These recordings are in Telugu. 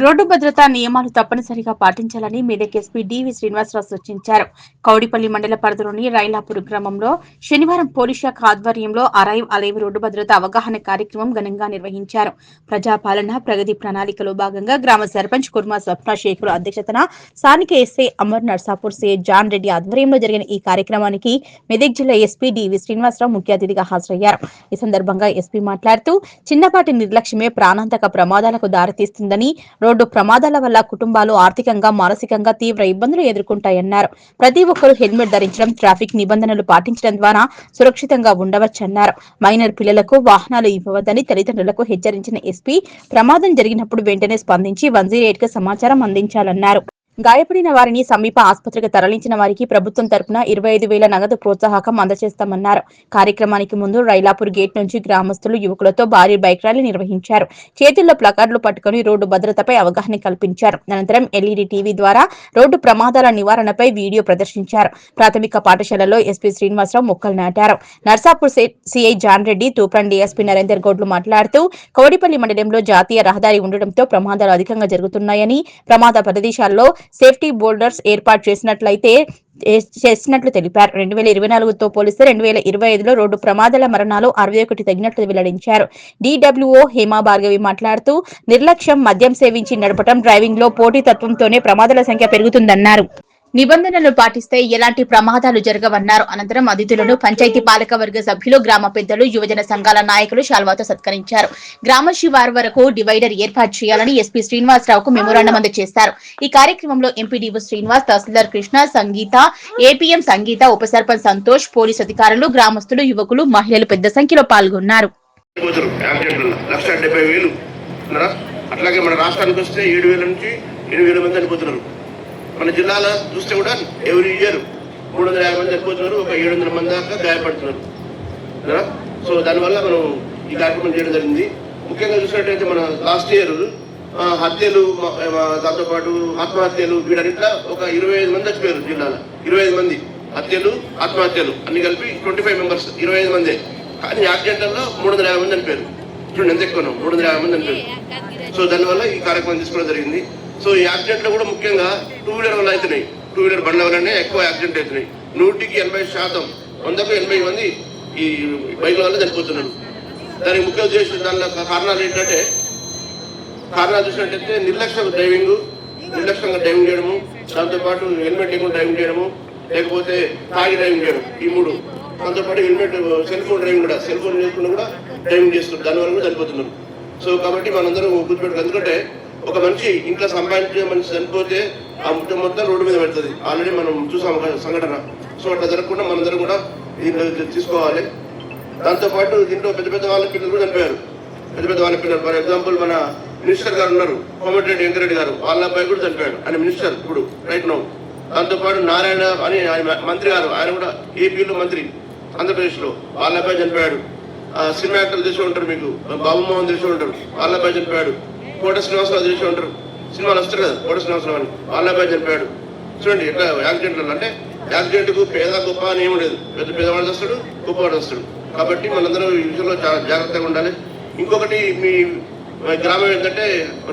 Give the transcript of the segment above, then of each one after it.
రోడ్డు భద్రతా నియమాలు తప్పనిసరిగా పాటించాలని మెదక్ ఎస్పీ డివి శ్రీనివాసరావు సూచించారు. కౌడిపల్లి మండల పరిధిలోని రైలాపూర్ గ్రామంలో శనివారం పోలీస్ శాఖ ఆధ్వర్యంలో అరైవ్ అలైవ్ రోడ్డు భద్రత అవగాహన కార్యక్రమం ఘనంగా నిర్వహించారు. ప్రజాపాలన ప్రగతి ప్రణాళికలో భాగంగా గ్రామ సర్పంచ్ కుర్మా స్వప్న శేఖర్ అధ్యక్షతన స్థానిక SI Amar Narsapur CI John Reddy ఆధ్వర్యంలో జరిగిన ఈ కార్యక్రమానికి మెదక్ జిల్లా ఎస్పీ డివి శ్రీనివాసరావు ముఖ్య అతిథిగా హాజరయ్యారు. ఈ సందర్భంగా ఎస్పీ మాట్లాడుతూ చిన్నపాటి నిర్లక్ష్యమే ప్రాణాంతక ప్రమాదాలకు దారితీస్తుందని, రోడ్డు ప్రమాదాల వల్ల కుటుంబాలు ఆర్థికంగా మానసికంగా తీవ్ర ఇబ్బందులు ఎదుర్కొంటాయన్నారు. ప్రతి ఒక్కరూ హెల్మెట్ ధరించడం, ట్రాఫిక్ నిబంధనలు పాటించడం ద్వారా సురక్షితంగా ఉండవచ్చన్నారు. మైనర్ పిల్లలకు వాహనాలు ఇవ్వవద్దని తల్లిదండ్రులకు హెచ్చరించిన ఎస్పీ ప్రమాదం జరిగినప్పుడు వెంటనే స్పందించి 108 కు సమాచారం అందించాలన్నారు. గాయపడిన వారిని సమీప ఆసుపత్రికి తరలించిన వారికి ప్రభుత్వం తరపున 25,000 నగదు ప్రోత్సాహకం అందజేస్తామన్నారు. కార్యక్రమానికి ముందు రైలాపూర్ గేట్ నుంచి గ్రామస్తులు యువకులతో భారీ బైక్ ర్యాలీ నిర్వహించారు. చేతుల్లో ప్లకార్డులు పట్టుకుని రోడ్డు భద్రతపై అవగాహన కల్పించారు. అనంతరం ఎల్ఈడీ టీవీ ద్వారా రోడ్డు ప్రమాదాల నివారణపై వీడియో ప్రదర్శించారు. ప్రాథమిక పాఠశాలలో ఎస్పీ శ్రీనివాసరావు మొక్కలు నాటారు. Narsapur CI John Reddy, Toopran DSP Narender గౌడ్లు మాట్లాడుతూ కౌడిపల్లి మండలంలో జాతీయ రహదారి ఉండడంతో ప్రమాదాలు అధికంగా జరుగుతున్నాయని, ప్రమాద ప్రదేశాల్లో సేఫ్టీ బోల్డర్స్ ఏర్పాటు చేసినట్లు తెలిపారు. 2024తో పోలిస్తే 2025లో రోడ్డు ప్రమాదాల మరణాలు 61 తగ్గినట్లు వెల్లడించారు. డీడబ్ల్యూఓ హేమా భార్గవి మాట్లాడుతూ నిర్లక్ష్యం, మద్యం సేవించి నడపడం, డ్రైవింగ్ లో పోటీతత్వంతోనే ప్రమాదాల సంఖ్య పెరుగుతుందన్నారు. నిబంధనలు పాటిస్తే ఎలాంటి ప్రమాదాలు జరగవన్నారు. అనంతరం అతిథులను పంచాయతీ పాలక వర్గ సభ్యులు, గ్రామ పెద్దలు, యువజన సంఘాల నాయకులు శాల్వాతో సత్కరించారు. గ్రామ శివారు వరకు డివైడర్ ఏర్పాటు చేయాలని ఎస్పీ శ్రీనివాసరావుకు మెమోరాండం అందజేశారు. ఈ కార్యక్రమంలో ఎంపీడీఓ శ్రీనివాస్, తహసీల్దార్ కృష్ణ, సంగీత, ఏపీఎం సంగీత, ఉప సర్పంచ్ సంతోష్, పోలీసు అధికారులు, గ్రామస్తులు, యువకులు, మహిళలు పెద్ద సంఖ్యలో పాల్గొన్నారు. అట్లాగే మన రాష్ట్రానికి వస్తే 7,000 నుంచి 8,000 మంది చనిపోతున్నారు. మన జిల్లాలో చూస్తే కూడా ఎవ్రీ ఇయర్ 350 మంది చనిపోతున్నారు, ఒక 700 మంది దాకా గాయపడుతున్నారు. సో దానివల్ల మనం ఈ కార్యక్రమం చేయడం జరిగింది. ముఖ్యంగా చూసినట్టయితే మన లాస్ట్ ఇయర్ హత్యలు, దాంతోపాటు ఆత్మహత్యలు, వీటన్నింటిలో ఒక 25 మంది చచ్చిపోయారు జిల్లాలో. 25 మంది హత్యలు, ఆత్మహత్యలు అన్ని కలిపి 25 మెంబర్స్, 25 మందే. కానీ యాక్సిడెంట్లలో 350 మంది చనిపోయారు. చూడండి ఎంత ఎక్కువ, 350 మంది చనిపోయారు. సో దానివల్ల ఈ కార్యక్రమం తీసుకోవడం జరిగింది. సో ఈ యాక్సిడెంట్లో కూడా ముఖ్యంగా 2 వీలర్ వల్ల అవుతున్నాయి. 2 వీలర్ బండ్ల వల్లనే ఎక్కువ యాక్సిడెంట్ అవుతున్నాయి. 100కి 80%, 100కు 80 మంది ఈ బైక్ల వల్ల చనిపోతున్నారు. దానికి ముఖ్య ఉద్దేశం, దానిలో కారణాలు ఏంటంటే, కారణాలు చూసినట్టయితే నిర్లక్ష్యంగా డ్రైవింగ్ చేయడము, దాంతోపాటు హెల్మెట్ లేకుండా డ్రైవింగ్ చేయడము, లేకపోతే తాగి డ్రైవింగ్ చేయడం, ఈ 3. దాంతోపాటు హెల్మెట్, సెల్ ఫోన్ డ్రైవింగ్ కూడా, సెల్ ఫోన్ చేసుకుని కూడా డ్రైవింగ్ చేస్తున్నారు. దానివల్ల కూడా చనిపోతున్నారు. సో కాబట్టి మనందరం గుర్తుపెట్టుకోవాలి. ఎందుకంటే ఒక మనిషి ఇంట్లో సంపాదించే మనిషి చనిపోతే ఆ ముట్టం మొత్తం రోడ్డు మీద పెడుతుంది. ఆల్రెడీ మనం చూసాం సంఘటన. సో అట్లా జరగకుండా మనందరం కూడా దీంట్లో తీసుకోవాలి. దాంతోపాటు దీంట్లో పెద్ద పెద్ద వాళ్ళ పిల్లలు కూడా చనిపోయారు. పెద్ద వాళ్ళ పిల్లలు, ఫర్ ఎగ్జాంపుల్ మన మినిస్టర్ గారు ఉన్నారు, కోమటిరెడ్డి వెంకరెడ్డి గారు, వాళ్ళ అబ్బాయి కూడా చనిపోయాడు. ఆయన మినిస్టర్ ఇప్పుడు రైట్ నౌ. దాంతోపాటు నారాయణ అని మంత్రి గారు, ఆయన కూడా ఏపీలో మంత్రి, ఆంధ్రప్రదేశ్లో, వాళ్ళ అబ్బాయి చనిపోయాడు. సినిమా యాక్టర్లు తెలిసి ఉంటారు మీకు, బాబు మోహన్ తెలిసి ఉంటారు, వాళ్ళ అబ్బాయి చనిపోయాడు. కోట శ్రీనివాసరావు తెలిసి ఉంటారు, సినిమాలు వస్తారు కదా, కోట శ్రీనివాసరావు అని, వాళ్ళ అబ్బాయి చనిపోయాడు. చూడండి ఎట్లా యాక్సిడెంట్లు. అంటే యాక్సిడెంట్కు పేద గొప్ప అని ఏమి లేదు, పెద్దవాడు వస్తాడు, గొప్పవాడు వస్తాడు. కాబట్టి మనందరం ఈ విషయంలో చాలా జాగ్రత్తగా ఉండాలి. ఇంకొకటి, మీ గ్రామం ఏంటంటే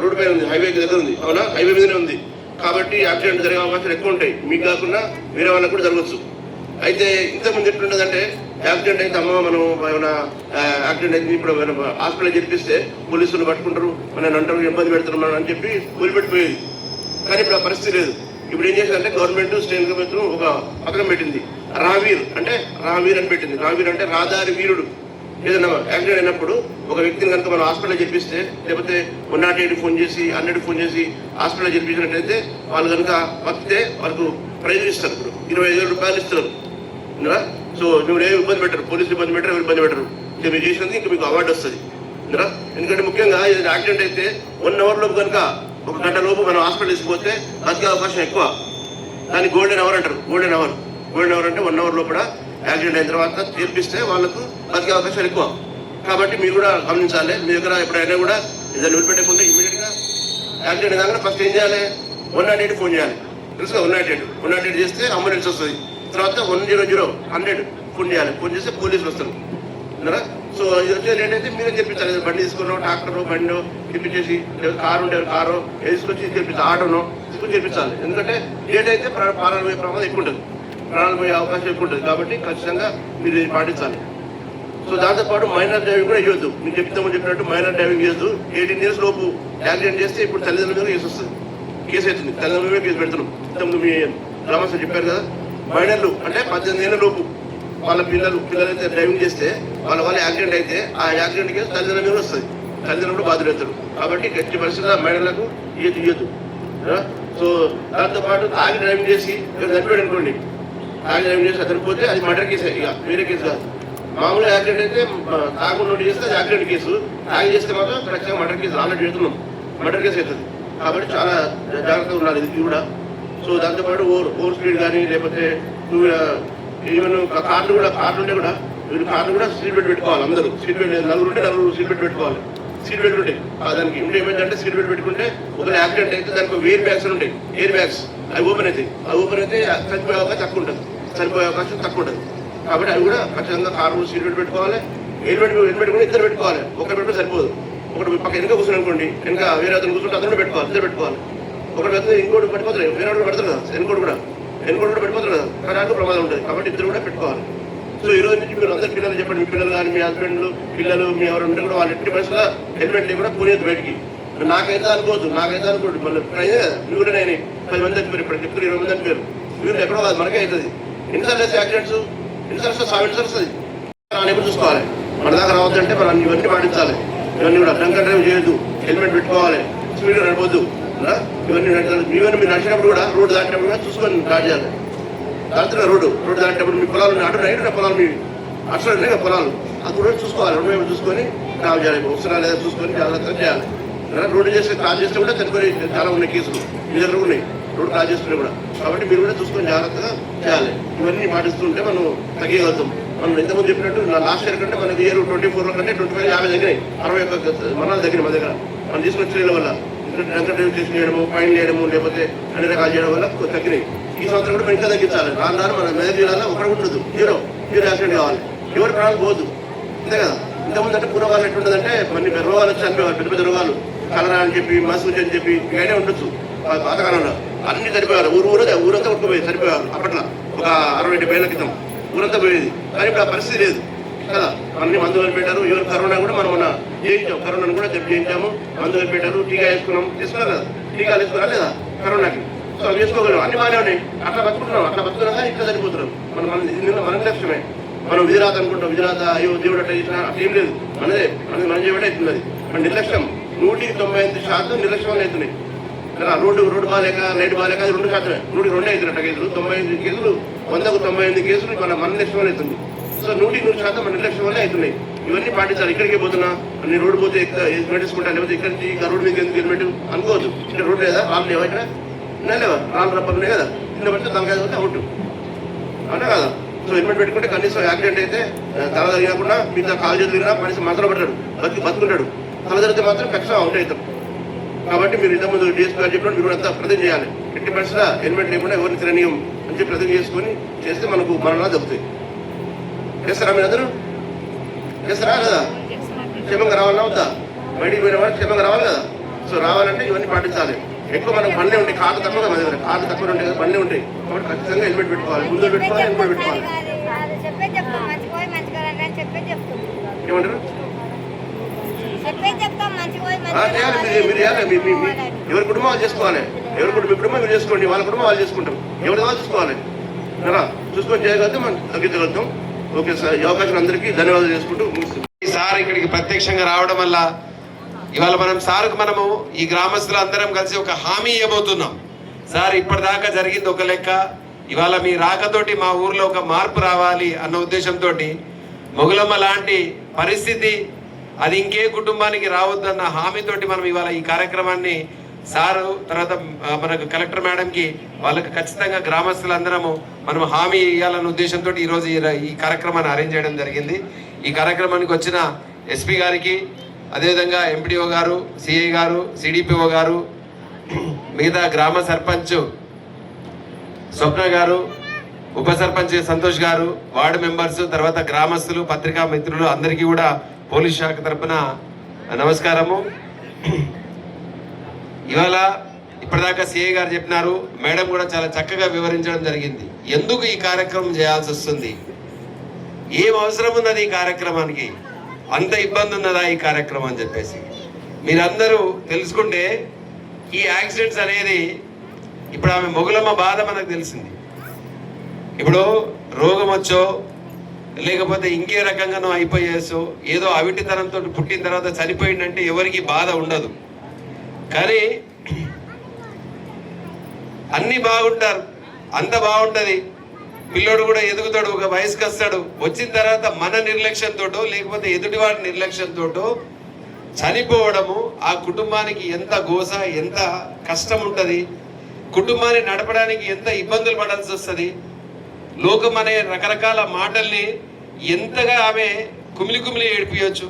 రోడ్డు పైన ఉంది, హైవేకి దగ్గర ఉంది, అవునా, హైవే మీదనే ఉంది. కాబట్టి యాక్సిడెంట్ జరిగే అవకాశాలు ఎక్కువ ఉంటాయి. మీకు కాకుండా వేరే వాళ్ళకు కూడా జరగవచ్చు. అయితే ఇంతకుముందు ఎట్లుంటుందంటే, యాక్సిడెంట్ అయితే అమ్మ మనం ఏమైనా యాక్సిడెంట్ అయితే ఇప్పుడు హాస్పిటల్ జరిపిస్తే పోలీసులు పట్టుకుంటారు, మనం అంటారు, ఇబ్బంది పెడుతున్నాం అని చెప్పి వదిలిపెట్టిపోయేది. కానీ ఇప్పుడు ఆ పరిస్థితి లేదు. ఇప్పుడు ఏం చేసిందంటే గవర్నమెంట్, స్టేట్ గవర్నమెంట్ ఒక పథకం పెట్టింది, రావీర్ అని పెట్టింది. రావీర్ అంటే రహదారి వీరుడు. ఏదైనా యాక్సిడెంట్ అయినప్పుడు ఒక వ్యక్తిని కనుక మనం హాస్పిటల్ చెప్పిస్తే, లేకపోతే 108 ఫోన్ చేసి, 100 ఫోన్ చేసి హాస్పిటల్ చెప్పినట్టయితే, వాళ్ళు కనుక బతికితే వాళ్ళకు ప్రైజ్ ఇస్తారు. ఇప్పుడు 25,000 రూపాయలు ఇస్తారు. సో నువ్వు ఏమి ఇబ్బంది పెట్టరు, పోలీసులు ఇబ్బంది పెట్టరు, ఎవరు ఇబ్బంది పెట్టరు. ఇంకా మీరు చేసినందుకు ఇంకా మీకు అవార్డు వస్తుంది. ఎందుకంటే ముఖ్యంగా ఏదైనా యాక్సిడెంట్ అయితే 1 అవర్ లోపు కనుక, 1 గంట లోపు మనం హాస్పిటల్ తీసుకుపోతే బతికే అవకాశం ఎక్కువ. దాన్ని గోల్డెన్ అవర్ అంటారు. గోల్డెన్ అవర్ అంటే 1 అవర్ లోపల యాక్సిడెంట్ అయిన తర్వాత చేర్పిస్తే వాళ్ళకు బతికే అవకాశాలు ఎక్కువ. కాబట్టి మీరు కూడా గమనించాలి. మీ దగ్గర ఎప్పుడైనా కూడా ఏదైనా వదిలిపెట్టకుండా ఇమీడియట్గా యాక్సిడెంట్ కాగానే ఫస్ట్ ఏం చేయాలి, 108 ఫోన్ చేయాలి. తెలుసుగా 108 చేస్తే అంబులెన్స్ వస్తుంది. తర్వాత 100 ఫోన్ చేయాలి. ఫోన్ చేస్తే పోలీసులు వస్తారు. సో సో ఇది వచ్చేది ఏంటంటే మీరే తెప్పించాలి. బండి తీసుకున్నాం, ట్రాక్టర్ బండి తెప్పించేసి, లేదా కారు ఉంటే కారు వేసుకొచ్చి తెప్పించాలి, ఆటోను తీసుకొచ్చి తెప్పించాలి. ఎందుకంటే లేట్ అయితే ప్రాణాలు పోయే ప్రమాదం ఎక్కువ ఉంటుంది, ప్రాణాలు పోయే అవకాశం ఎక్కువ ఉంటుంది. కాబట్టి ఖచ్చితంగా మీరు ఇది పాటించాలి. సో దాంతోపాటు మైనర్ డ్రైవింగ్ కూడా చేయొద్దు. మీరు చెప్తామని చెప్పినట్టు మైనర్ డ్రైవింగ్ చేయొద్దు. 18 years లోపు యాక్సిడెంట్ చేస్తే ఇప్పుడు తల్లిదండ్రుల మీద కేసు వస్తుంది, కేసు అవుతుంది, తల్లిదండ్రుల మీద కేసు పెడుతున్నాం. ఇంతకుముందు మీ గ్రామస్తులు చెప్పారు కదా, మైనర్లు అంటే 18 ఏళ్ళ లోపు వాళ్ళ పిల్లలైతే డ్రైవింగ్ చేస్తే వాళ్ళ యాక్సిడెంట్ అయితే ఆ యాక్సిడెంట్ కేసు తల్లిదండ్రుల మీద వస్తుంది, తల్లిదండ్రులు బాధ్యులు అవుతారు. కాబట్టి గట్టి పరిస్థితుల్లో మైనర్లకు ఇయ్యద్దు. సో దాంతోపాటు తాగి డ్రైవింగ్ చేసి చనిపోయాడు అనుకోండి, తాగి డ్రైవింగ్ చేసి చనిపోతే అది మర్డర్ కేసు, ఇక వేరే కేసు కాదు. మామూలు యాక్సిడెంట్ అయితే తాగుండి చేస్తే అది యాక్సిడెంట్ కేసు, తాగి చేస్తే మాత్రం ఖచ్చితంగా మర్డర్ కేసు ఆల్రెడీ పెడుతున్నాం, మర్డర్ కేసు అవుతుంది. కాబట్టి చాలా జాగ్రత్తగా ఉండాలి ఇది కూడా. సో దాంతోపాటు ఓవర్ స్పీడ్ కానీ లేకపోతే ఈవెన్ కార్లు ఉంటే కూడా వీళ్ళు కార్లు కూడా సీట్ బెల్ట్ పెట్టుకోవాలి. అందరూ సీట్ బెల్ట్, నలుగురు సీట్ బెల్ట్ పెట్టుకోవాలి. సీట్ బెల్ట్ ఉంటాయి దానికి. ఉంటే ఏమైందంటే సీట్ బెల్ట్ పెట్టుకుంటే ఒక యాక్సిడెంట్ అయితే దానికి ఎయిర్ బ్యాగ్స్ ఉంటాయి, ఎయిర్ బ్యాగ్స్ అవి ఓపెన్ అయితే చనిపోయే అవకాశం తక్కువ ఉంటుంది. కాబట్టి అవి కూడా ఖచ్చితంగా కారు సీట్ బెల్ట్ పెట్టుకోవాలి. హెల్మెట్ కూడా ఇద్దరు పెట్టుకోవాలి, ఒకటి పెట్టుకుంటే సరిపోదు. ఒకటి పక్క వెనక కూర్చుని అనుకోండి, వెనక వేరే అతను కూర్చుంటే అతను పెట్టుకోవాలి, ఇద్దరు పెట్టుకోవాలి. ఒకటి అయితే ఇంకోటి పడిపోతుంది, వేరే కూడా పెడతారు కదా, వెనుకోటి కూడా పడిపోతారు కదా, కానీ నాకు ప్రమాదం ఉంటుంది. కాబట్టి ఇద్దరు కూడా పెట్టుకోవాలి. సో ఈ రోజు నుంచి మీరు అందరు పిల్లలు చెప్పండి, మీ పిల్లలు కానీ మీ హస్బెండ్లు పిల్లలు మీ ఎవరు ఉంటే కూడా వాళ్ళ ఇంటి పరిస్థితుల్లో హెల్మెట్ లేకుండా పోలేదు బయటికి. నాకైతే అనుకోవద్దు మళ్ళీ అయ్యే కదా, మీరు కూడా నేను 10 మంది చనిపోయారు, ఇప్పుడు చెప్తారు 20 మంది చనిపోయారు. మీరు ఎక్కడో కాదు, మనకే అవుతుంది. ఎన్నిసార్లు వేస్తే యాక్సిడెంట్స్, ఎన్నిసార్లు 7 సార్లు వస్తుంది. ఎప్పుడు చూసుకోవాలి, మన దాకా రావద్దంటే మనం ఇవన్నీ పాటించాలి. ఇవన్నీ కూడా డ్రంక్ అండ్ డ్రైవ్ చేయొద్దు, హెల్మెట్ పెట్టుకోవాలి, స్పీడ్ నడవద్దు. ఇవన్నీ మీరు నడిచినప్పుడు కూడా రోడ్డు దాటినప్పుడు కూడా చూసుకొని స్టార్ట్ చేయాలి. దాంట్లో రోడ్డు దాటేటప్పుడు మీ పొలాలు అటు పొలాలు మీ అటు పొలాలు అది కూడా చూసుకోవాలి. రెండు చూసుకొని ట్రావెల్ చేయాలి, అవసరం లేదా చూసుకొని జాగ్రత్తగా చేయాలి. రోడ్డు చేస్తే క్రాస్ చేస్తే కూడా చనిపోయి చాలా ఉన్నాయి కేసులు, మీ దగ్గర ఉన్నాయి రోడ్డు క్రాస్ చేస్తుంటే కూడా. కాబట్టి మీరు కూడా చూసుకొని జాగ్రత్తగా చేయాలి. ఇవన్నీ పాటిస్తుంటే మనం తగ్గగలుగుతాం. మనం ఎంతమంది చెప్పినట్టు లాస్ట్ ఇయర్ కంటే మనకి ఇయర్ 24 కంటే 25, 50 దగ్గర 61 మరణాలు దగ్గర మన దగ్గర మనం తీసుకున్న చర్యల వల్ల. డ్రంక్ డ్రైవ్ చేసి చేయడము, ఫైన్ చేయడము, లేకపోతే అన్ని రకాలు చేయడం వల్ల తగ్గినాయి. ఈ సంవత్సరం కూడా ఇంకా తగ్గించాలి. రాను మన మెదక్ జిల్లాలో ఒకటి ఉండదు, జీరో యాక్సిడెంట్ కావాలి, ఎవరి ప్రాణాలు పోదు. అంతే కదా. ఇంతకుముందు అంటే పూర్వకాలం ఎట్లుంటుందంటే కొన్ని రోగాలు వచ్చి చనిపోవాలి, పెద్ద రోగాలు, కలరా అని చెప్పి, మసూచి అని చెప్పి ఇవన్నీ ఉండొచ్చు. పాతకాలంలో అన్ని చనిపోయారు, ఊరంతా కొట్టుకుపోయేది, చనిపోయారు. అప్పట్లో ఒక 60-70 ఏళ్ల క్రితం ఊరంతా పోయేది. కానీ ఇప్పుడు ఆ పరిస్థితి లేదు కదా. అన్ని మందులు పెట్టారు. ఎవరు కరోనా కూడా మనం చేయించాం, కరోనాను కూడా చేయించాము, మందులు పెట్టారు, టీకా తీసుకున్నారు కదా, టీకాలు వేసుకున్నా లేదా కరోనాకి. సో అవి వేసుకోగలం, అన్ని బాగానే ఉన్నాయి. అట్లా బతుకుతున్నాం కానీ ఇట్లా చనిపోతున్నాం. మన నిర్లక్ష్యమే. మనం విధిరాత అనుకుంటాం, విధిరాత అయ్యో దేవుడు అట్లా చేసినా అట్లా ఏం లేదు, మనం చేయబట్టే అవుతున్నది. మన నిర్లక్ష్యం 100% నిర్లక్ష్యం వల్ల అవుతున్నాయి కదా. రోడ్డు బాగాలేక, లైట్ బాగాలేక అది 2%, 100కి 2 అవుతున్నట్టు కేసులు. 98 కేసులు, 100కు 98 కేసులు మన నిర్లక్ష్యం వల్ల అవుతుంది. సో 100% మన నిర్లక్ష్యం వల్ల అవుతున్నాయి. ఇవన్నీ పాటించాలి. ఇక్కడికే పోతున్నా నేను రోడ్డు పోతే హెల్మెట్ వేసుకుంటాను, లేకపోతే ఇక్కడ నుంచి ఇంకా రోడ్డు మీద ఎందుకు హెల్మెట్ అనుకోవద్దు. ఇక్కడ రోడ్డు లేదా, రాళ్ళు లేవా, ఇక్కడ లేవా, రాళ్ళు రబ్బర్లే కదా, కింద పడితే తలకాయ పోతే అవుట్ అవునా కదా. సో హెల్మెట్ పెట్టుకుంటే కనీసం యాక్సిడెంట్ అయితే తల తగినకుండా మిగతా కాలు చేతులు తిరిగినా మనిషి మంత్రం పడతాడు, బతుకుంటాడు. తల జరిగితే మాత్రం ఖచ్చితంగా అవుట్ అవుతాం. కాబట్టి మీరు ఇంతకుముందు డిఎస్పీ గారు చెప్పినట్టు మీరు అంతా ప్రతిజ్ఞ చేయాలి. 80% హెల్మెట్ లేకుండా ఎవరిని తిరగనీయం అని చెప్పి ప్రతిజ్ఞ చేసుకొని చేస్తే మనకు మరణాలు దక్కుతాయి. చేస్తారా మీరు అందరూ? చేస్తారా లేదా? క్షేమంగా రావాలన్నా వద్దా? బయటికి పోయిన వాళ్ళు క్షేమంగా రావాలి కదా. సో రావాలంటే ఇవన్నీ పాటించాలి. ఎక్కువ మనకు బండ్లే ఉంటాయి, కార్లు తక్కువ కదా, మన దగ్గర కార్లు తక్కువ ఉంటాయి కదా, బండ్లే ఉంటాయి. కాబట్టి ఖచ్చితంగా హెల్మెట్ పెట్టుకోవాలి, ముందు పెట్టుకోవాలి, హెల్మెట్ పెట్టుకోవాలి. ఏమంటారు? మీరు చేయాలి. ఎవరి కుటుంబం వాళ్ళు చేసుకోవాలి. మీ కుటుంబం మీరు చేసుకోండి, వాళ్ళ కుటుంబం వాళ్ళు చేసుకుంటాం. ఎవరి వాళ్ళు చూసుకోవాలి కదా. చూసుకొని చేయగలిగితే మనం తగ్గించగలుగుతాం. ఓకే సార్, ఈ అవకాశం అందరికీ ధన్యవాదాలు చేసుకుంటూ సార్ ఇక్కడికి ప్రత్యక్షంగా రావడం వల్ల ఇవాళ మనము ఈ గ్రామస్తులు అందరం కలిసి ఒక హామీ ఇవ్వబోతున్నాం. సార్ ఇప్పటిదాకా జరిగింది ఒక లెక్క, ఇవాళ మీ రాకతోటి మా ఊర్లో ఒక మార్పు రావాలి అన్న ఉద్దేశంతో మొగులమ్మ లాంటి పరిస్థితి అది ఇంకే కుటుంబానికి రావద్దన్న హామీతోటి మనం ఇవాళ ఈ కార్యక్రమాన్ని సారు తర్వాత మనకు కలెక్టర్ మేడంకి వాళ్ళకి ఖచ్చితంగా గ్రామస్తులందరము మనం హామీ ఇవ్వాలన్న ఉద్దేశంతో ఈరోజు ఈ కార్యక్రమాన్ని అరేంజ్ చేయడం జరిగింది. ఈ కార్యక్రమానికి వచ్చిన ఎస్పీ గారికి, అదేవిధంగా ఎంపీడీఓ గారు, సిఐ గారు, సిడిపిఓ గారు, మిగతా గ్రామ సర్పంచ్ స్వప్న గారు, ఉప సర్పంచ్ సంతోష్ గారు, వార్డు మెంబర్స్, తర్వాత గ్రామస్తులు, పత్రికా మిత్రులు అందరికీ కూడా పోలీస్ శాఖ తరపున నమస్కారము. ఇవాళ ఇప్పటిదాకా సిఐ గారు చెప్పినారు, మేడం కూడా చాలా చక్కగా వివరించడం జరిగింది. ఎందుకు ఈ కార్యక్రమం చేయాల్సి వస్తుంది, ఏం అవసరం ఉన్నది ఈ కార్యక్రమానికి, అంత ఇబ్బంది ఉన్నదా ఈ కార్యక్రమం అని చెప్పేసి మీరందరూ తెలుసుకుంటే, ఈ యాక్సిడెంట్స్ అనేది ఇప్పుడు ఆమె మొగులమ్మ బాధ మనకు తెలిసింది. ఇప్పుడు రోగం వచ్చో లేకపోతే ఇంకే రకంగానో అయిపోయేసో ఏదో అవిటితనంతో పుట్టిన తర్వాత చనిపోయిందంటే ఎవరికి బాధ ఉండదు. కానీ అన్ని బాగుంటారు, అంత బాగుంటది, పిల్లోడు కూడా ఎదుగుతాడు, ఒక వయసుకి వస్తాడు. వచ్చిన తర్వాత మన నిర్లక్ష్యంతోటో లేకపోతే ఎదుటివాడి నిర్లక్ష్యంతోటో చనిపోవడము ఆ కుటుంబానికి ఎంత గోస, ఎంత కష్టం ఉంటుంది, కుటుంబాన్ని నడపడానికి ఎంత ఇబ్బందులు పడాల్సి వస్తుంది. లోకం అనే రకరకాల మాటల్ని ఎంతగా ఆమె కుమిలి కుమిలి ఏడిపించవచ్చు,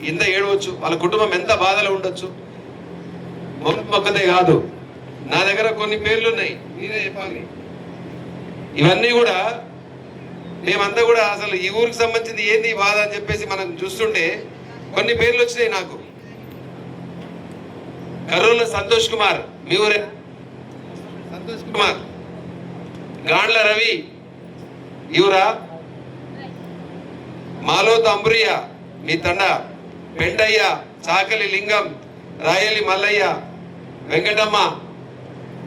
ఎంత ఏడవచ్చు, వాళ్ళ కుటుంబం ఎంత బాధలో ఉండొచ్చు. మొక్కదే కాదు, నా దగ్గర కొన్ని పేర్లు ఉన్నాయి, మీరే చెప్పాలి. ఇవన్నీ కూడా మేమంతా కూడా అసలు ఈ ఊరికి సంబంధించింది ఏంది బాధ అని చెప్పేసి మనం చూస్తుంటే కొన్ని పేర్లు వచ్చినాయి నాకు. కర్నూలు సంతోష్ కుమార్, మీ ఊరే సంతోష్ కుమార్. గాండ్ల రవి, ఇవురా. మాలోత్ అంబురియ, మీ తండ. పెంటయ్య, చాకలి లింగం, రాయలి మల్లయ్య, వెంకటమ్మ,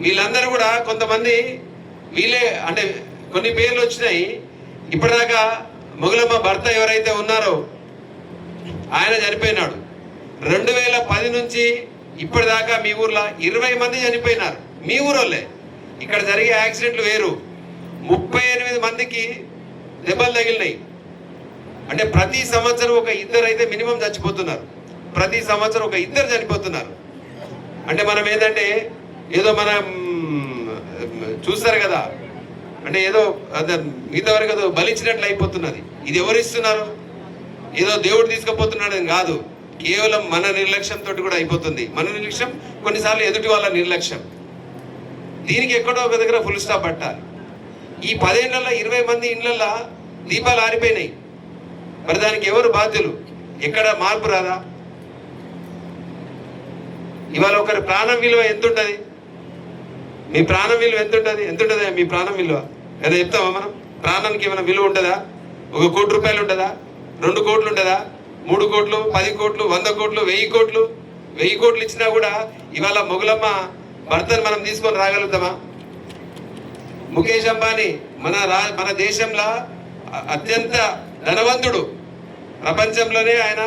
వీళ్ళందరూ కూడా కొంతమంది వీళ్ళే అంటే కొన్ని పేర్లు వచ్చినాయి. ఇప్పటిదాకా మొగులమ్మ భర్త ఎవరైతే ఉన్నారో ఆయన చనిపోయినాడు. 2010 నుంచి ఇప్పటిదాకా మీ ఊర్లో 20 మంది చనిపోయినారు, మీ ఊరోళ్ళే. ఇక్కడ జరిగే యాక్సిడెంట్లు వేరు. 38 మందికి దెబ్బలు తగిలినాయి. అంటే ప్రతి సంవత్సరం ఒక ఇద్దరు అయితే మినిమం చచ్చిపోతున్నారు, ప్రతి సంవత్సరం ఒక ఇద్దరు చనిపోతున్నారు. అంటే మనం ఏంటంటే ఏదో మనం చూస్తారు కదా, అంటే ఏదో మిగతా వరకు ఏదో బలిచ్చినట్లు అయిపోతున్నది. ఇది ఎవరు ఇస్తున్నారు, ఏదో దేవుడు తీసుకుపోతున్నాడు అని కాదు, కేవలం మన నిర్లక్ష్యంతో కూడా అయిపోతుంది. మన నిర్లక్ష్యం, కొన్నిసార్లు ఎదుటి వాళ్ళ నిర్లక్ష్యం. దీనికి ఎక్కడో ఒక దగ్గర ఫుల్ స్టాప్ పట్టాలి. ఈ 10 ఏళ్లలో 20 మంది ఇళ్లలో దీపాలు ఆరిపోయినాయి. మరి దానికి ఎవరు బాధ్యులు? ఎక్కడ మార్పు రాదా? ఇవాళ ఒకరి ప్రాణం విలువ ఎంత ఉంటుంది? మీ ప్రాణం విలువ ఎంత ఉంటుంది? ఎంత ఉంటుందా మీ ప్రాణం విలువ? ఏదో చెప్తామా మనం? ప్రాణానికి ఏమైనా విలువ ఉంటుందా? 1 కోటి రూపాయలు ఉంటుందా? 2 కోట్లు ఉంటుందా? 3 కోట్లు, 10 కోట్లు, 100 కోట్లు, 1000 కోట్లు? 1000 కోట్లు ఇచ్చినా కూడా ఇవాళ మొగులమ్మ భర్తను మనం తీసుకొని రాగలుగుతామా? ముఖేష్ అంబానీ మన దేశంలో అత్యంత ధనవంతుడు. ప్రపంచంలోనే ఆయన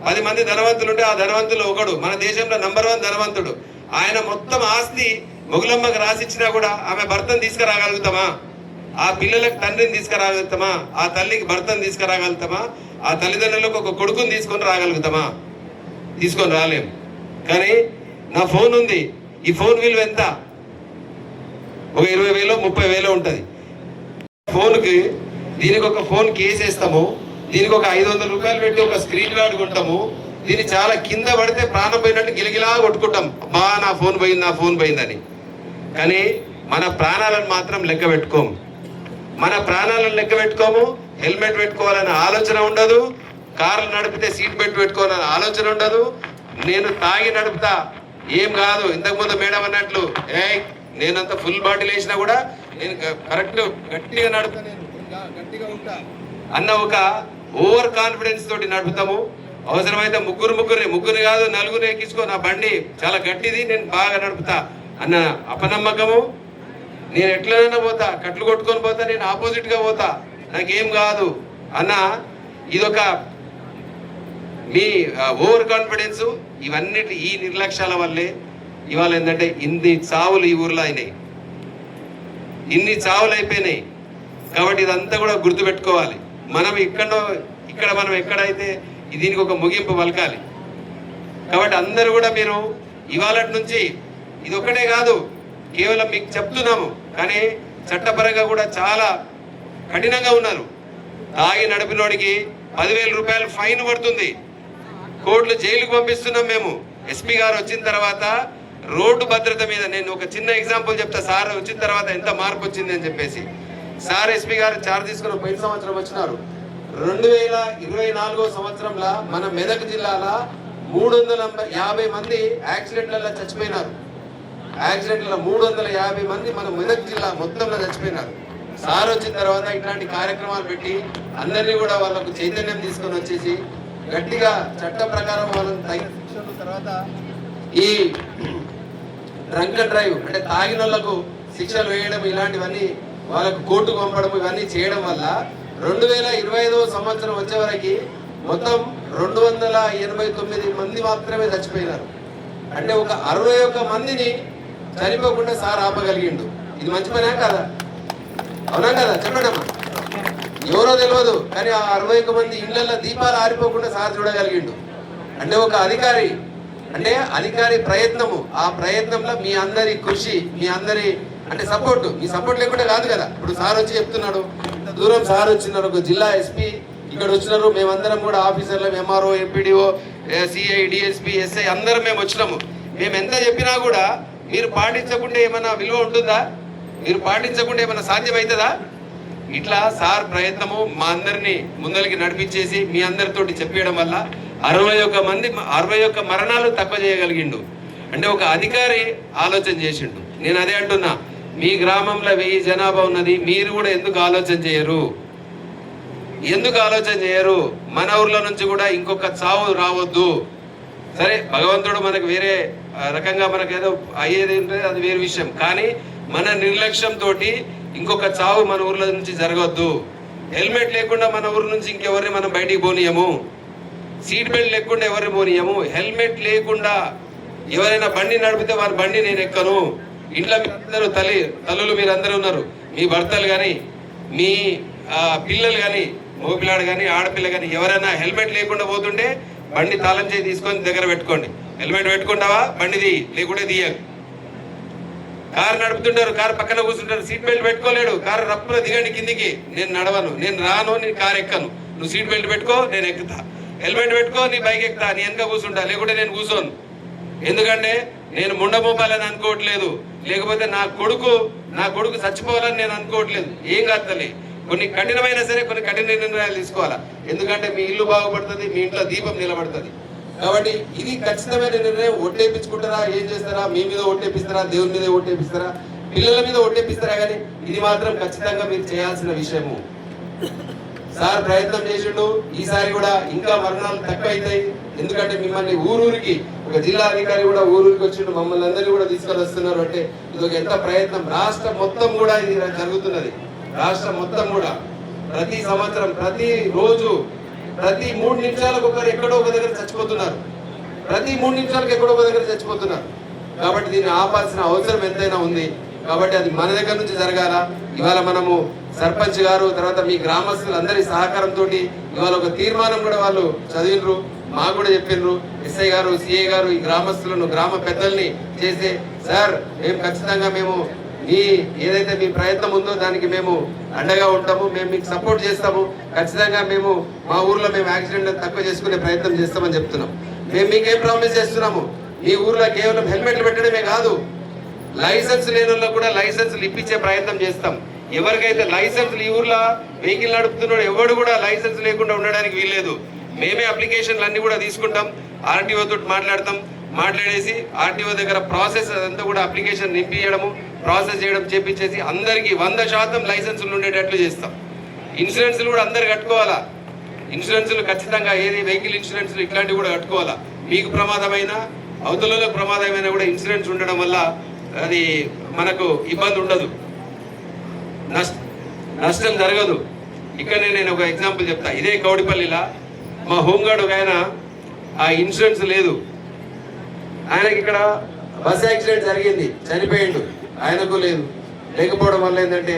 10 మంది ధనవంతులు ఉంటే ఆ ధనవంతులు ఒకడు. మన దేశంలో నంబర్ 1 ధనవంతుడు. ఆయన మొత్తం ఆస్తి మొగులమ్మకి రాసిచ్చినా కూడా ఆమె భర్తను తీసుకురాగలుగుతామా? ఆ పిల్లలకు తండ్రిని తీసుకురాగలుగుతామా? ఆ తల్లికి భర్తను తీసుకురాగలుగుతామా? ఆ తల్లిదండ్రులకు ఒక కొడుకుని తీసుకొని రాగలుగుతామా? తీసుకొని రాలేం. కానీ నా ఫోన్ ఉంది, ఈ ఫోన్ విలువ ఎంత? ఒక 20,000 30,000 ఉంటుంది. ఫోన్కి దీనికి ఒక ఫోన్ కేసు వేస్తాము, దీనికి ఒక 500 రూపాయలు పెట్టి ఒక స్క్రీన్ గార్డ్ కొంటాము. దీన్ని చాలా కింద పడితే ప్రాణం పోయినట్టు గిలిగిలా కొట్టుకుంటాం, బా నా ఫోన్ పోయింది, నా ఫోన్ పోయిందని. కానీ మన ప్రాణాలను మాత్రం లెక్క పెట్టుకోము. మన ప్రాణాలను లెక్క పెట్టుకోము. హెల్మెట్ పెట్టుకోవాలనే ఆలోచన ఉండదు, కార్లు నడిపితే సీట్ బెల్ట్ పెట్టుకోవాలనే ఆలోచన ఉండదు. నేను తాగి నడుపుతా, ఏం కాదు, ఇంతకుముందు మేడం అన్నట్లు నేనంత ఫుల్ బాటిల్ వేసినా కూడా నేను కరెక్ట్ గట్టిగా నడుపుతా, నేను గట్టిగా ఉంటా అన్న ఒక ఓవర్ కాన్ఫిడెన్స్ తోటి నడుపుతాము. అవసరమైతే ముగ్గురిని కాదు 4 ఎక్కించుకో, నా బండి చాలా గట్టిది, నేను బాగా నడుపుతా అన్న అపనమ్మకము. నేను ఎట్లనైనా పోతా, కట్లు కొట్టుకొని పోతా, నేను ఆపోజిట్ గా పోతా, నాకేం కాదు అన్న ఇదొక మీ ఓవర్ కాన్ఫిడెన్స్. ఇవన్నిటి ఈ నిర్లక్ష్యాల వల్లే ఇవాళ ఏంటంటే ఇన్ని చావులు ఈ ఊర్లో అయినాయి, ఇన్ని చావులు అయిపోయినాయి. కాబట్టి ఇదంతా కూడా గుర్తుపెట్టుకోవాలి. మనం ఇక్కడ మనం ఎక్కడైతే దీనికి ఒక ముగింపు పలకాలి. కాబట్టి అందరూ కూడా మీరు ఇవాళ నుంచి ఇది ఒక్కటే కాదు, కేవలం మీకు చెప్తున్నాము, కానీ చట్టపరంగా కూడా చాలా కఠినంగా ఉన్నారు. తాగి నడిపినోడికి 10,000 రూపాయలు ఫైన్ పడుతుంది, కోర్టులు జైలుకు పంపిస్తున్నాం మేము. ఎస్పీ గారు వచ్చిన తర్వాత రోడ్డు భద్రత మీద నేను ఒక చిన్న ఎగ్జాంపుల్ చెప్తా. సార్ వచ్చిన తర్వాత ఎంత మార్పు వచ్చింది అని చెప్పేసి. సార్ ఎస్పీ గారు చార్జ్ తీసుకుని 5 సంవత్సరం వచ్చినారు. 2024 సంవత్సరంలో మన మెదక్ జిల్లాలో 350 మంది యాక్సిడెంట్లలో చచ్చిపోయినారు. యాక్సిడెంట్లలో 350 మంది మన మెదక్ జిల్లా మొత్తంలో చచ్చిపోయినారు. సార్ వచ్చిన తర్వాత ఇట్లాంటి కార్యక్రమాలు పెట్టి అందరినీ కూడా వాళ్ళకు చైతన్యం తీసుకొని వచ్చేసి గట్టిగా చట్ట ప్రకారం వాళ్ళని తగిన శిక్షలు, తర్వాత ఈ డ్రంక్ అండ్ డ్రైవ్ అంటే తాగిన వాళ్ళకు శిక్షలు వేయడం, ఇలాంటివన్నీ వాళ్ళకు కోర్టుకు పంపడం, ఇవన్నీ చేయడం వల్ల 2025 సంవత్సరం వచ్చే వరకు మొత్తం 289 మంది మాత్రమే చచ్చిపోయినారు. అంటే ఒక 61 మందిని చనిపోకుండా సార్ ఆపగలిగిండు. ఇది మంచి పనే కదా? అవునా కదా? చెప్పండి అమ్మా. ఎవరో తెలియదు కానీ ఆ 61 మంది ఇళ్లలో దీపాలు ఆరిపోకుండా సార్ చూడగలిగిండు. అంటే ఒక అధికారి, అంటే అధికారి ప్రయత్నము, ఆ ప్రయత్నంలో మీ అందరి కృషి, మీ అందరి అంటే సపోర్ట్, మీ సపోర్ట్ లేకుండా కాదు కదా. ఇప్పుడు సార్ వచ్చి చెప్తున్నాడు, ఇంత దూరం సార్ వచ్చినారు, ఒక జిల్లా ఎస్పీ ఇక్కడ వచ్చినారు, మేమందరం కూడా ఆఫీసర్లం, MRO, MPDO, CI, DSP, SI అందరం మేము వచ్చినాము. మేము ఎంత చెప్పినా కూడా మీరు పాటించకుండా ఏమైనా విలువ ఉంటుందా? మీరు పాటించకుండా ఏమైనా సాధ్యమవుతుందా? ఇట్లా సార్ ప్రయత్నము మా అందరినీ ముందరికి నడిపించేసి మీ అందరితోటి చెప్పేయడం వల్ల 61 మరణాలు తక్కువ చేయగలిగిండు. అంటే ఒక అధికారి ఆలోచన చేసిండు. నేను అదే అంటున్నా, మీ గ్రామంలో 1000 జనాభా ఉన్నది, మీరు కూడా ఎందుకు ఆలోచన చేయరు? ఎందుకు ఆలోచన చేయరు? మన ఊర్లో నుంచి కూడా ఇంకొక చావు రావద్దు. సరే, భగవంతుడు మనకు వేరే రకంగా మనకు ఏదో అయ్యేది ఉంటుంది, అది వేరే విషయం. కానీ మన నిర్లక్ష్యంతో ఇంకొక చావు మన ఊర్లో నుంచి జరగవద్దు. హెల్మెట్ లేకుండా మన ఊరు నుంచి ఇంకెవరిని మనం బయటికి పోనీయము. సీట్ బెల్ట్ లేకుండా ఎవరిని పోనీయము. హెల్మెట్ లేకుండా ఎవరైనా బండి నడిపితే వారి బండి నేను ఎక్కను. ఇంట్లో మీరందరూ తల్లులు మీరందరూ ఉన్నారు, మీ భర్తలు కానీ, మీ పిల్లలు కానీ, మగపిల్లాడు కానీ, ఆడపిల్ల కానీ ఎవరైనా హెల్మెట్ లేకుండా పోతుంటే బండి తాళం చేయి తీసుకొని దగ్గర పెట్టుకోండి. హెల్మెట్ పెట్టుకుంటావా? బండిది లేకుంటే దియ్యకు. కారు నడుపుతుంటారు, కారు పక్కన కూర్చుంటారు, సీట్ బెల్ట్ పెట్టుకోలేడు, కారు రప్పున దిగండి కిందికి. నేను నడవను, నేను రాను, నేను కారు ఎక్కను. నువ్వు సీట్ బెల్ట్ పెట్టుకో, నేను ఎక్కుతా. హెల్మెట్ పెట్టుకో, నీ బైక్ ఎక్కుతా, నీ వెనక కూర్చుంటా, లేకుంటే నేను కూర్చోను. ఎందుకంటే నేను ముండమోపాలని అనుకోవట్లేదు, లేకపోతే నా కొడుకు చచ్చిపోవాలని నేను అనుకోవట్లేదు. ఏం కాదు తల్లి, కొన్ని కఠినమైన సరే కొన్ని కఠిన నిర్ణయాలు తీసుకోవాలా. ఎందుకంటే మీ ఇల్లు బాగుపడుతుంది, మీ ఇంట్లో దీపం నిలబడుతుంది. కాబట్టి ఇది ఖచ్చితమైన నిర్ణయం. ఒట్టేపించుకుంటారా, ఏం చేస్తారా? మీ మీద ఒట్టేపిస్తారా, దేవుని మీద ఒట్టేపిస్తారా, పిల్లల మీద ఒట్టేపిస్తారా? కానీ ఇది మాత్రం ఖచ్చితంగా మీరు చేయాల్సిన విషయము. సార్ ప్రయత్నం చేసిండు, ఈసారి కూడా ఇంకా మరణాలు తక్కువ అవుతాయి. ఎందుకంటే మిమ్మల్ని ఊరూరికి ఒక జిల్లా అధికారి కూడా ఊరూరికి వచ్చిండు, మమ్మల్ని అందరినీ కూడా తీసుకొని వస్తున్నారు. అంటే ఇది ఒక ఎంత ప్రయత్నం. రాష్ట్రం మొత్తం కూడా ఇది జరుగుతున్నది. రాష్ట్రం మొత్తం కూడా ప్రతి సంవత్సరం, ప్రతి రోజు, ప్రతి 3 నిమిషాలకు ఒకరు ఎక్కడో ఒక దగ్గర చచ్చిపోతున్నారు. ప్రతి 3 నిమిషాలకు ఎక్కడో ఒక దగ్గర చచ్చిపోతున్నారు. కాబట్టి దీన్ని ఆపాల్సిన అవసరం ఎంతైనా ఉంది. కాబట్టి అది మన దగ్గర నుంచి జరగాల. ఇవాళ మనము సర్పంచ్ గారు, తర్వాత మీ గ్రామస్తులందరి సహకారంతో ఇవాళ ఒక తీర్మానం కూడా వాళ్ళు చదివినరు, మాకు కూడా చెప్పినరు. ఎస్ఐ గారు, సిఐ గారు ఈ గ్రామస్తులను, గ్రామ పెద్దల్ని చేస్తే, సార్ మేము ఖచ్చితంగా మేము మీ ఏదైతే మీ ప్రయత్నం ఉందో దానికి మేము అండగా ఉంటాము, మేము మీకు సపోర్ట్ చేస్తాము. ఖచ్చితంగా మేము మా ఊర్లో మేము యాక్సిడెంట్ తక్కువ చేసుకునే ప్రయత్నం చేస్తామని చెప్తున్నాం. మేము మీకేం ప్రామిస్ చేస్తున్నాము, మీ ఊర్లో కేవలం హెల్మెట్లు పెట్టడమే కాదు, లైసెన్స్ లేని వాళ్ళకు కూడా లైసెన్స్లు ఇప్పించే ప్రయత్నం చేస్తాం. ఎవరికైతే లైసెన్స్లు, ఈ ఊర్లో వెహికల్ నడుపుతున్నాడు ఎవడు కూడా లైసెన్స్ లేకుండా ఉండడానికి వీల్లేదు. మేమే అప్లికేషన్లు అన్ని కూడా తీసుకుంటాం, ఆర్టీఓ తోటి మాట్లాడేసి ఆర్టీఓ దగ్గర ప్రాసెస్ అదంతా కూడా అప్లికేషన్ నింపించడము, ప్రాసెస్ చేయడం, చేపించేసి అందరికీ 100% లైసెన్సులు ఉండేటట్లు చేస్తాం. ఇన్సూరెన్స్లు కూడా అందరు కట్టుకోవాలా. ఇన్సూరెన్స్లు ఖచ్చితంగా, ఏది వెహికల్ ఇన్సూరెన్స్లు ఇట్లాంటివి కూడా కట్టుకోవాలా. మీకు ప్రమాదమైన, అవతలలో ప్రమాదమైన కూడా ఇన్సూరెన్స్ ఉండడం వల్ల అది మనకు ఇబ్బంది ఉండదు, నష్టం జరగదు. ఇక్కడ నేను ఒక ఎగ్జాంపుల్ చెప్తా. ఇదే కౌడిపల్లిలా మా హోంగార్డ్ ఒక ఆయన, ఆ ఇన్సూరెన్స్ లేదు ఆయనకి. ఇక్కడ బస్ యాక్సిడెంట్ జరిగింది, చనిపోయిండు, ఆయనకు లేదు. లేకపోవడం వల్ల ఏంటంటే